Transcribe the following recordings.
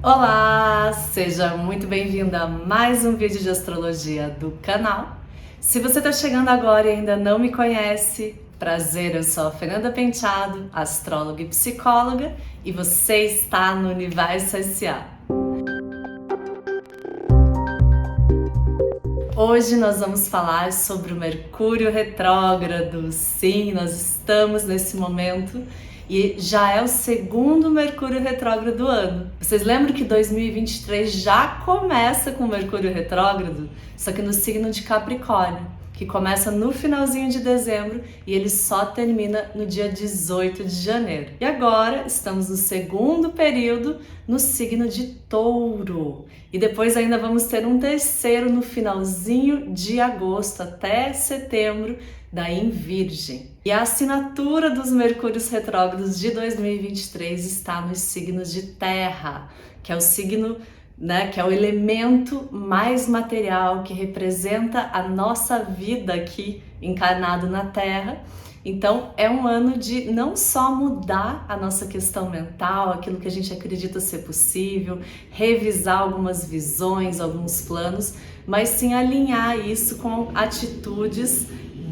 Olá, seja muito bem-vinda a mais um vídeo de astrologia do canal. Se você está chegando agora e ainda não me conhece, prazer, eu sou a Fernanda Penteado, astróloga e psicóloga, e você está no Universo S.A. Hoje nós vamos falar sobre o Mercúrio retrógrado. Sim, nós estamos nesse momento e já é o segundo Mercúrio retrógrado do ano. Vocês lembram que 2023 já começa com o Mercúrio retrógrado, só que no signo de Capricórnio, que começa no finalzinho de dezembro e ele só termina no dia 18 de janeiro. E agora estamos no segundo período no signo de Touro. E depois ainda vamos ter um terceiro no finalzinho de agosto até setembro, daí em Virgem. E a assinatura dos Mercúrios retrógrados de 2023 está nos signos de Terra, que é o signo, que é o elemento mais material, que representa a nossa vida aqui encarnado na Terra. Então é um ano de não só mudar a nossa questão mental, aquilo que a gente acredita ser possível, revisar algumas visões, alguns planos, mas sim alinhar isso com atitudes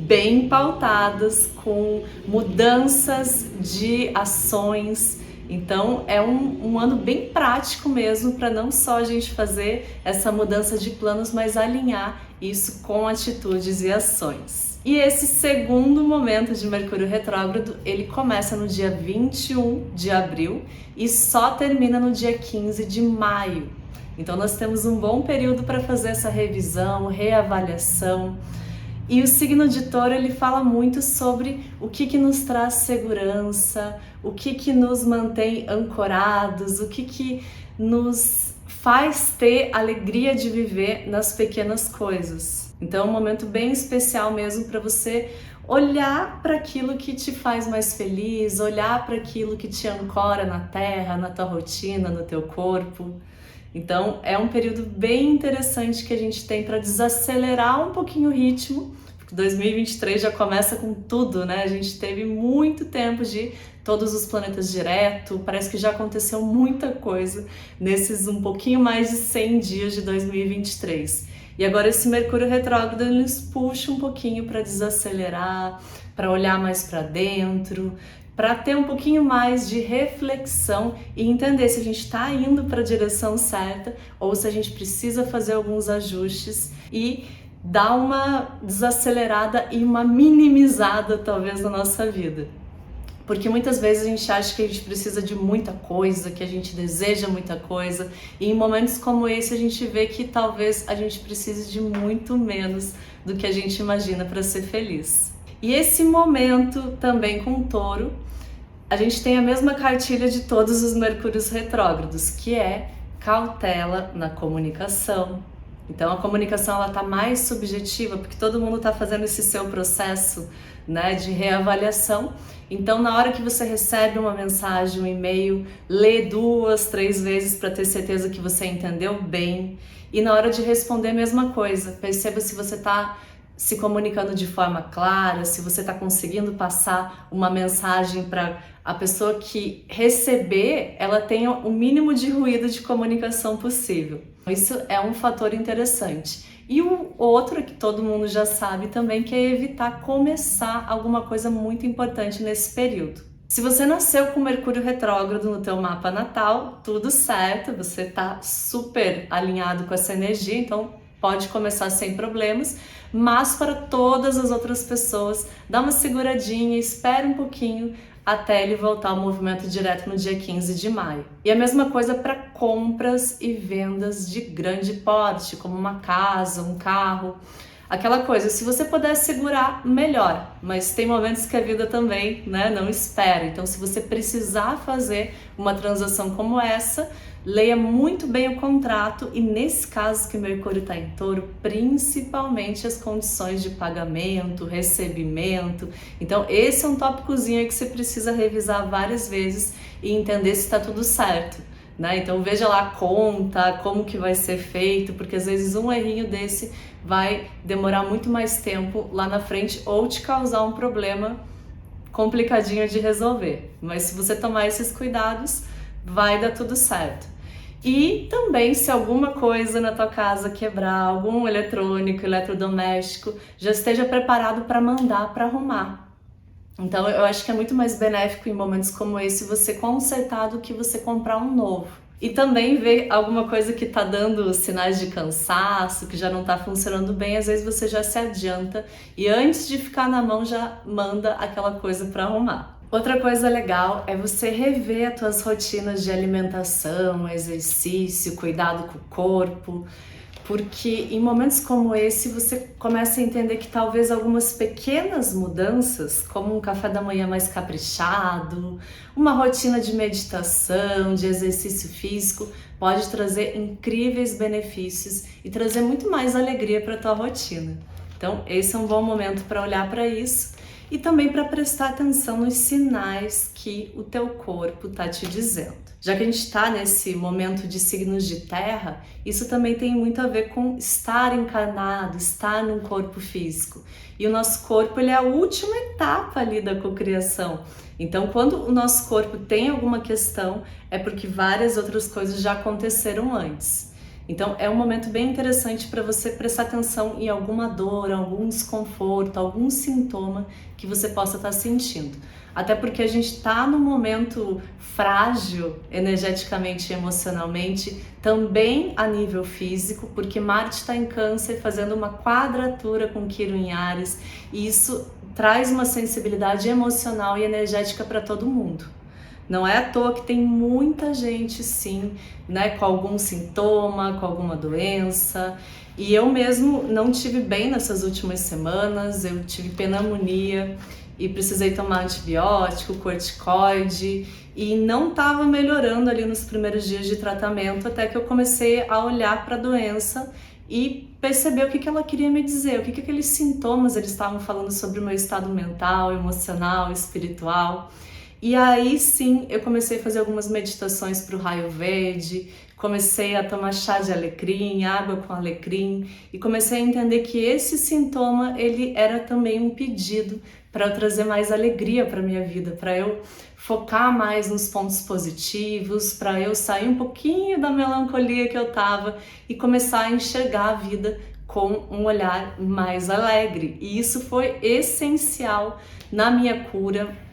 bem pautadas, com mudanças de ações. Então é um ano bem prático mesmo, para não só a gente fazer essa mudança de planos, mas alinhar isso com atitudes e ações. E esse segundo momento de Mercúrio retrógrado, ele começa no dia 21 de abril e só termina no dia 15 de maio. Então nós temos um bom período para fazer essa revisão, reavaliação. E o signo de Touro, ele fala muito sobre o que nos traz segurança, o que nos mantém ancorados, o que nos faz ter alegria de viver nas pequenas coisas. Então é um momento bem especial mesmo para você olhar para aquilo que te faz mais feliz, olhar para aquilo que te ancora na terra, na tua rotina, no teu corpo. Então é um período bem interessante que a gente tem para desacelerar um pouquinho o ritmo, porque 2023 já começa com tudo, né? A gente teve muito tempo de todos os planetas direto, parece que já aconteceu muita coisa nesses um pouquinho mais de 100 dias de 2023. E agora esse Mercúrio retrógrado nos puxa um pouquinho para desacelerar, para olhar mais para dentro, para ter um pouquinho mais de reflexão e entender se a gente está indo para a direção certa ou se a gente precisa fazer alguns ajustes e dar uma desacelerada e uma minimizada talvez na nossa vida. Porque muitas vezes a gente acha que a gente precisa de muita coisa, que a gente deseja muita coisa, e em momentos como esse a gente vê que talvez a gente precise de muito menos do que a gente imagina para ser feliz. E esse momento também com o Touro, a gente tem a mesma cartilha de todos os Mercúrios retrógrados, que é cautela na comunicação. Então a comunicação ela tá mais subjetiva, porque todo mundo está fazendo esse seu processo, de reavaliação. Então na hora que você recebe uma mensagem, um e-mail, lê 2, 3 vezes para ter certeza que você entendeu bem. E na hora de responder a mesma coisa, perceba se você está se comunicando de forma clara, se você está conseguindo passar uma mensagem para a pessoa que receber, ela tenha o mínimo de ruído de comunicação possível. Isso é um fator interessante. E o outro que todo mundo já sabe também, que é evitar começar alguma coisa muito importante nesse período. Se você nasceu com Mercúrio retrógrado no teu mapa natal, tudo certo, você está super alinhado com essa energia, então pode começar sem problemas, mas para todas as outras pessoas, dá uma seguradinha, espera um pouquinho até ele voltar ao movimento direto no dia 15 de maio. E a mesma coisa para compras e vendas de grande porte, como uma casa, um carro, aquela coisa. Se você puder segurar, melhor, mas tem momentos que a vida também não espera. Então se você precisar fazer uma transação como essa, leia muito bem o contrato e nesse caso que Mercúrio está em Touro, principalmente as condições de pagamento, recebimento. Então esse é um tópicozinho aí que você precisa revisar várias vezes e entender se está tudo certo. Então veja lá a conta, como que vai ser feito, porque às vezes um errinho desse vai demorar muito mais tempo lá na frente ou te causar um problema complicadinho de resolver. Mas se você tomar esses cuidados, vai dar tudo certo. E também, se alguma coisa na tua casa quebrar, algum eletrônico, eletrodoméstico, já esteja preparado para mandar para arrumar. Então eu acho que é muito mais benéfico em momentos como esse você consertar do que você comprar um novo. E também ver alguma coisa que tá dando sinais de cansaço, que já não tá funcionando bem, às vezes você já se adianta e antes de ficar na mão já manda aquela coisa para arrumar. Outra coisa legal é você rever as tuas rotinas de alimentação, exercício, cuidado com o corpo, porque em momentos como esse você começa a entender que talvez algumas pequenas mudanças, como um café da manhã mais caprichado, uma rotina de meditação, de exercício físico, pode trazer incríveis benefícios e trazer muito mais alegria para a tua rotina. Então, esse é um bom momento para olhar para isso e também para prestar atenção nos sinais que o teu corpo está te dizendo. Já que a gente está nesse momento de signos de terra, isso também tem muito a ver com estar encarnado, estar num corpo físico. E o nosso corpo ele é a última etapa ali da cocriação. Então, quando o nosso corpo tem alguma questão, é porque várias outras coisas já aconteceram antes. Então é um momento bem interessante para você prestar atenção em alguma dor, algum desconforto, algum sintoma que você possa estar sentindo. Até porque a gente está num momento frágil energeticamente e emocionalmente, também a nível físico, porque Marte está em Câncer fazendo uma quadratura com Quiron em Áries, e isso traz uma sensibilidade emocional e energética para todo mundo. Não é à toa que tem muita gente, sim, né, com algum sintoma, com alguma doença. E eu mesmo não tive bem nessas últimas semanas, eu tive pneumonia e precisei tomar antibiótico, corticoide e não estava melhorando ali nos primeiros dias de tratamento, até que eu comecei a olhar para a doença e perceber o que ela queria me dizer, o que aqueles sintomas eles estavam falando sobre o meu estado mental, emocional, espiritual. E aí sim, eu comecei a fazer algumas meditações para o raio verde, comecei a tomar chá de alecrim, água com alecrim, e comecei a entender que esse sintoma, ele era também um pedido para eu trazer mais alegria para minha vida, para eu focar mais nos pontos positivos, para eu sair um pouquinho da melancolia que eu tava e começar a enxergar a vida com um olhar mais alegre. E isso foi essencial na minha cura.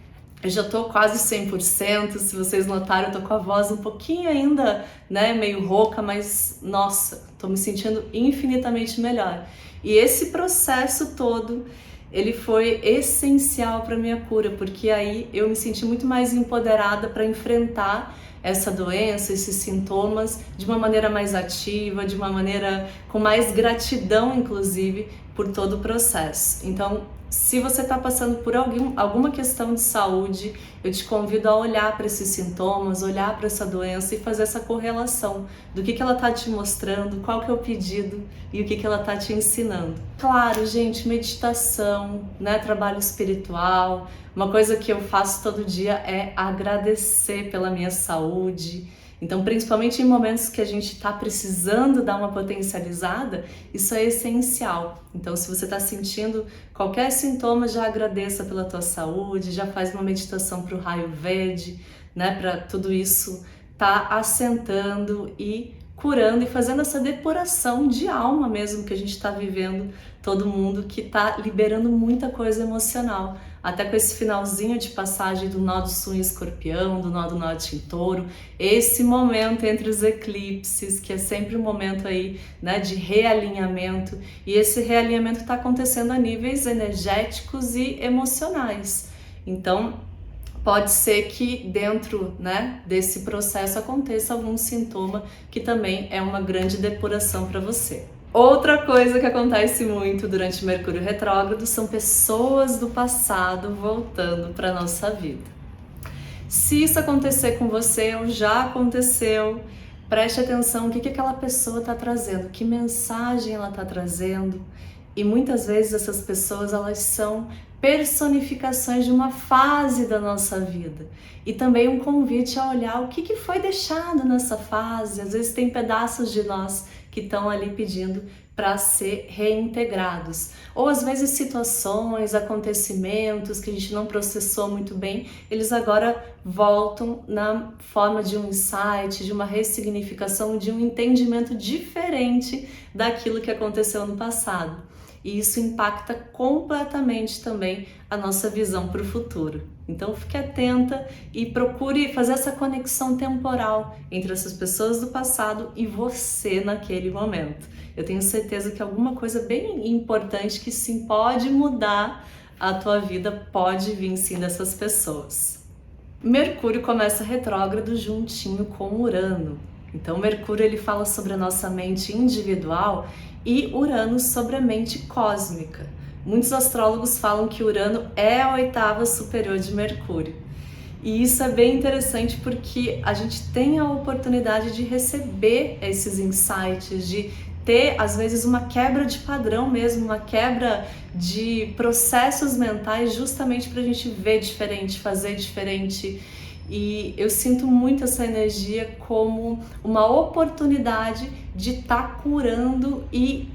Eu já tô quase 100%, se vocês notaram, eu tô com a voz um pouquinho ainda, né, meio rouca, mas nossa, tô me sentindo infinitamente melhor. E esse processo todo, ele foi essencial para minha cura, porque aí eu me senti muito mais empoderada para enfrentar essa doença, esses sintomas, de uma maneira mais ativa, de uma maneira com mais gratidão, inclusive, por todo o processo. Então, se você está passando por alguma questão de saúde, eu te convido a olhar para esses sintomas, olhar para essa doença e fazer essa correlação do que ela está te mostrando, qual que é o pedido e o que ela está te ensinando. Claro, gente, meditação, né, trabalho espiritual, uma coisa que eu faço todo dia é agradecer pela minha saúde. Então, principalmente em momentos que a gente está precisando dar uma potencializada, isso é essencial. Então, se você está sentindo qualquer sintoma, já agradeça pela tua saúde, já faz uma meditação para o raio verde, né? Para tudo isso tá assentando e curando e fazendo essa depuração de alma mesmo que a gente está vivendo, todo mundo que está liberando muita coisa emocional. Até com esse finalzinho de passagem do nó do Sul em Escorpião, do nó do Norte em Touro, esse momento entre os eclipses, que é sempre um momento aí, né, de realinhamento, e esse realinhamento está acontecendo a níveis energéticos e emocionais. Então, pode ser que dentro, né, desse processo aconteça algum sintoma que também é uma grande depuração para você. Outra coisa que acontece muito durante Mercúrio retrógrado são pessoas do passado voltando para nossa vida. Se isso acontecer com você ou já aconteceu, preste atenção o que aquela pessoa está trazendo, que mensagem ela está trazendo. E muitas vezes essas pessoas elas são personificações de uma fase da nossa vida. E também um convite a olhar o que foi deixado nessa fase. Às vezes tem pedaços de nós que estão ali pedindo para ser reintegrados. Ou às vezes situações, acontecimentos que a gente não processou muito bem, eles agora voltam na forma de um insight, de uma ressignificação, de um entendimento diferente daquilo que aconteceu no passado. E isso impacta completamente também a nossa visão para o futuro. Então fique atenta e procure fazer essa conexão temporal entre essas pessoas do passado e você naquele momento. Eu tenho certeza que alguma coisa bem importante que sim pode mudar a tua vida pode vir sim dessas pessoas. Mercúrio começa retrógrado juntinho com Urano. Então Mercúrio ele fala sobre a nossa mente individual e Urano sobre a mente cósmica. Muitos astrólogos falam que Urano é a oitava superior de Mercúrio. E isso é bem interessante porque a gente tem a oportunidade de receber esses insights, de ter às vezes uma quebra de padrão mesmo, uma quebra de processos mentais justamente para a gente ver diferente, fazer diferente. E eu sinto muito essa energia como uma oportunidade de estar curando e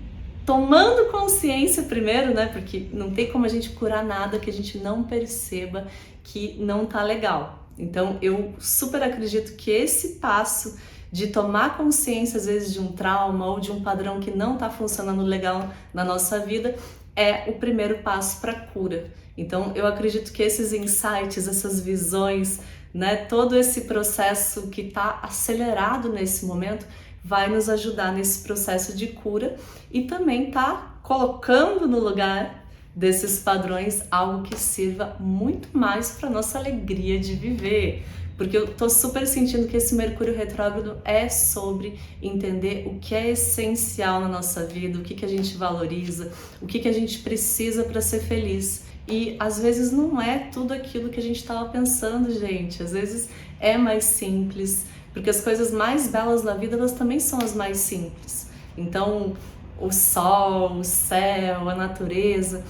tomando consciência primeiro, né? Porque não tem como a gente curar nada que a gente não perceba que não tá legal. Então eu super acredito que esse passo de tomar consciência às vezes de um trauma ou de um padrão que não tá funcionando legal na nossa vida é o primeiro passo para cura. Então eu acredito que esses insights, essas visões, né, todo esse processo que está acelerado nesse momento vai nos ajudar nesse processo de cura e também tá colocando no lugar desses padrões algo que sirva muito mais para nossa alegria de viver. Porque eu tô super sentindo que esse Mercúrio retrógrado é sobre entender o que é essencial na nossa vida, o que a gente valoriza, o que a gente precisa para ser feliz. E às vezes não é tudo aquilo que a gente estava pensando, gente. Às vezes é mais simples, porque as coisas mais belas da vida, elas também são as mais simples. Então, o sol, o céu, a natureza,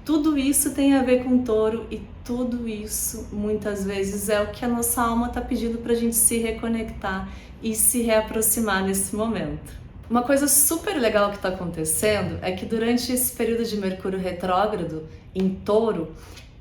tudo isso tem a ver com Touro e tudo isso, muitas vezes, é o que a nossa alma está pedindo para a gente se reconectar e se reaproximar nesse momento. Uma coisa super legal que está acontecendo é que durante esse período de Mercúrio retrógrado em Touro,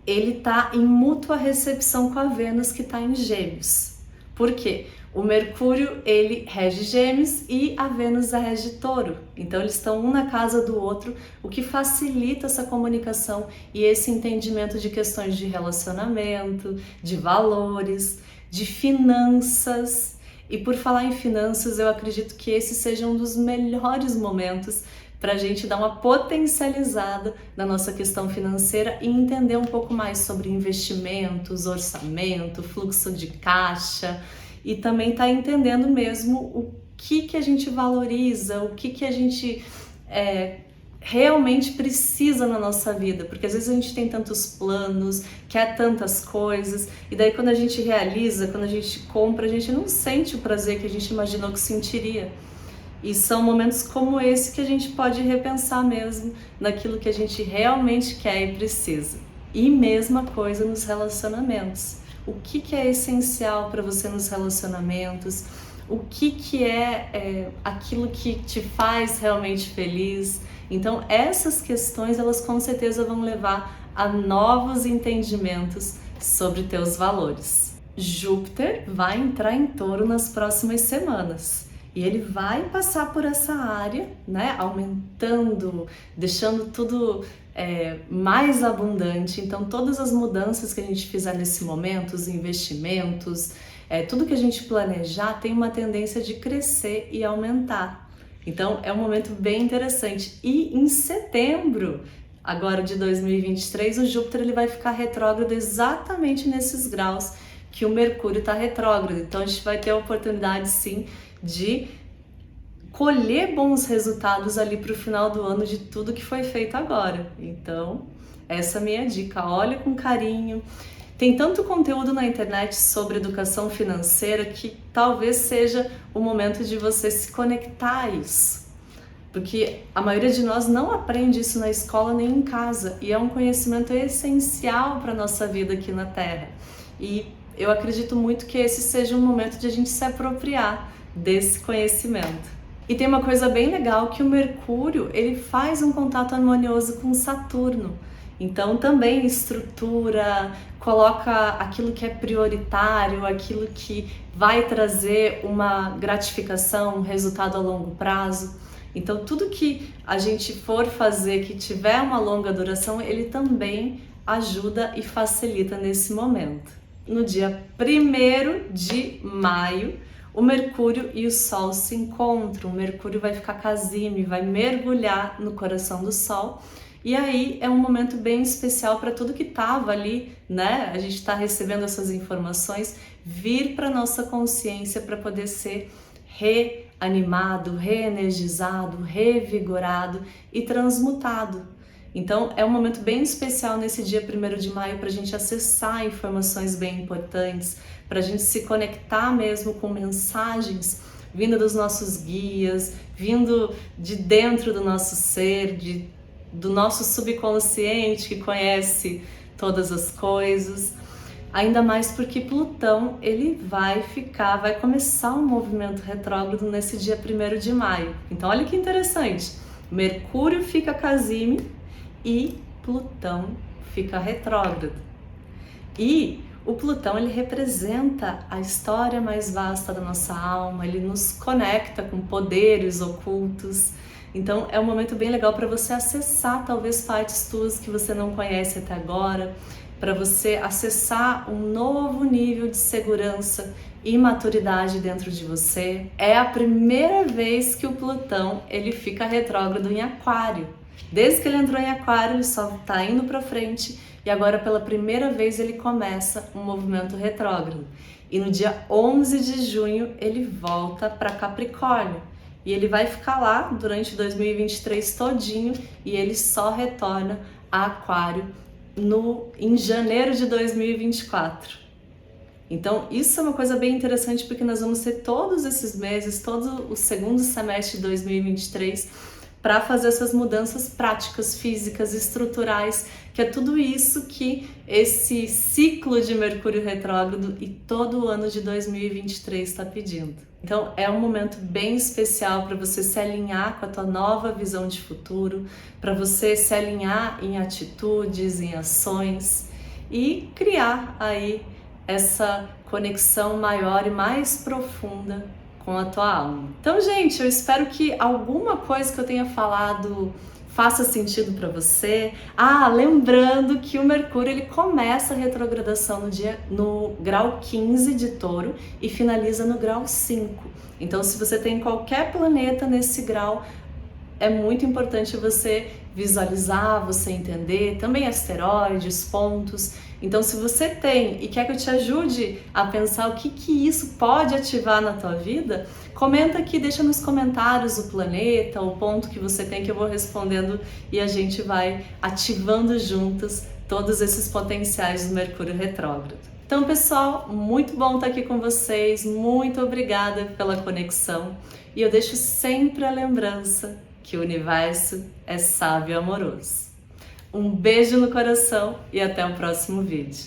ele está em mútua recepção com a Vênus que está em Gêmeos. Por quê? O Mercúrio, ele rege Gêmeos e a Vênus rege Touro. Então eles estão um na casa do outro, o que facilita essa comunicação e esse entendimento de questões de relacionamento, de valores, de finanças. E por falar em finanças, eu acredito que esse seja um dos melhores momentos para a gente dar uma potencializada na nossa questão financeira e entender um pouco mais sobre investimentos, orçamento, fluxo de caixa e também estar entendendo mesmo o que a gente valoriza, o que a gente realmente precisa na nossa vida, porque às vezes a gente tem tantos planos, quer tantas coisas, e daí quando a gente realiza, quando a gente compra, a gente não sente o prazer que a gente imaginou que sentiria. E são momentos como esse que a gente pode repensar mesmo naquilo que a gente realmente quer e precisa. E mesma coisa nos relacionamentos. O que é essencial para você nos relacionamentos? O que é aquilo que te faz realmente feliz? Então essas questões, elas com certeza vão levar a novos entendimentos sobre teus valores. Júpiter vai entrar em Touro nas próximas semanas. E ele vai passar por essa área, né, aumentando, deixando tudo mais abundante. Então todas as mudanças que a gente fizer nesse momento, os investimentos, tudo que a gente planejar tem uma tendência de crescer e aumentar. Então é um momento bem interessante. E em setembro, agora de 2023, o Júpiter ele vai ficar retrógrado exatamente nesses graus que o Mercúrio está retrógrado. Então a gente vai ter a oportunidade sim de colher bons resultados ali para o final do ano de tudo que foi feito agora. Então essa é a minha dica, olha com carinho. Tem tanto conteúdo na internet sobre educação financeira que talvez seja o momento de você se conectar a isso. porque a maioria de nós não aprende isso na escola nem em casa, e é um conhecimento essencial para a nossa vida aqui na Terra. E eu acredito muito que esse seja um momento de a gente se apropriar desse conhecimento. E tem uma coisa bem legal, que o Mercúrio, ele faz um contato harmonioso com Saturno. Então também estrutura, coloca aquilo que é prioritário, aquilo que vai trazer uma gratificação, um resultado a longo prazo. Então tudo que a gente for fazer que tiver uma longa duração, ele também ajuda e facilita nesse momento. No dia 1º de maio, o Mercúrio e o Sol se encontram. O Mercúrio vai ficar casime, vai mergulhar no coração do Sol. E aí é um momento bem especial para tudo que estava ali, né? A gente está recebendo essas informações, vir para nossa consciência para poder ser reanimado, reenergizado, revigorado e transmutado. Então é um momento bem especial nesse dia 1º de maio para a gente acessar informações bem importantes, para a gente se conectar mesmo com mensagens vindo dos nossos guias, vindo de dentro do nosso ser, do nosso subconsciente que conhece todas as coisas. Ainda mais porque Plutão, ele vai começar um movimento retrógrado nesse dia 1º de maio. Então olha que interessante, Mercúrio fica casime e Plutão fica retrógrado. E o Plutão, ele representa a história mais vasta da nossa alma, ele nos conecta com poderes ocultos. Então é um momento bem legal para você acessar talvez partes tuas que você não conhece até agora, para você acessar um novo nível de segurança e maturidade dentro de você. É a primeira vez que o Plutão ele fica retrógrado em Aquário. Desde que ele entrou em Aquário, ele só está indo para frente e agora pela primeira vez ele começa um movimento retrógrado. E no dia 11 de junho ele volta para Capricórnio. E ele vai ficar lá durante 2023 todinho e ele só retorna a Aquário em janeiro de 2024. Então isso é uma coisa bem interessante porque nós vamos ter todos esses meses, todo o segundo semestre de 2023 para fazer essas mudanças práticas, físicas, estruturais, que é tudo isso que esse ciclo de Mercúrio retrógrado e todo o ano de 2023 está pedindo. Então é um momento bem especial para você se alinhar com a tua nova visão de futuro, para você se alinhar em atitudes, em ações e criar aí essa conexão maior e mais profunda com a tua alma. Então, gente, eu espero que alguma coisa que eu tenha falado faça sentido para você. Lembrando que o Mercúrio ele começa a retrogradação no grau 15 de Touro e finaliza no grau 5. Então, se você tem qualquer planeta nesse grau, é muito importante você visualizar, você entender, também asteroides, pontos. Então, se você tem e quer que eu te ajude a pensar o que isso pode ativar na tua vida, comenta aqui, deixa nos comentários o planeta, o ponto que você tem que eu vou respondendo e a gente vai ativando juntos todos esses potenciais do Mercúrio retrógrado. Então, pessoal, muito bom estar aqui com vocês, muito obrigada pela conexão e eu deixo sempre a lembrança que o universo é sábio e amoroso. Um beijo no coração e até o próximo vídeo.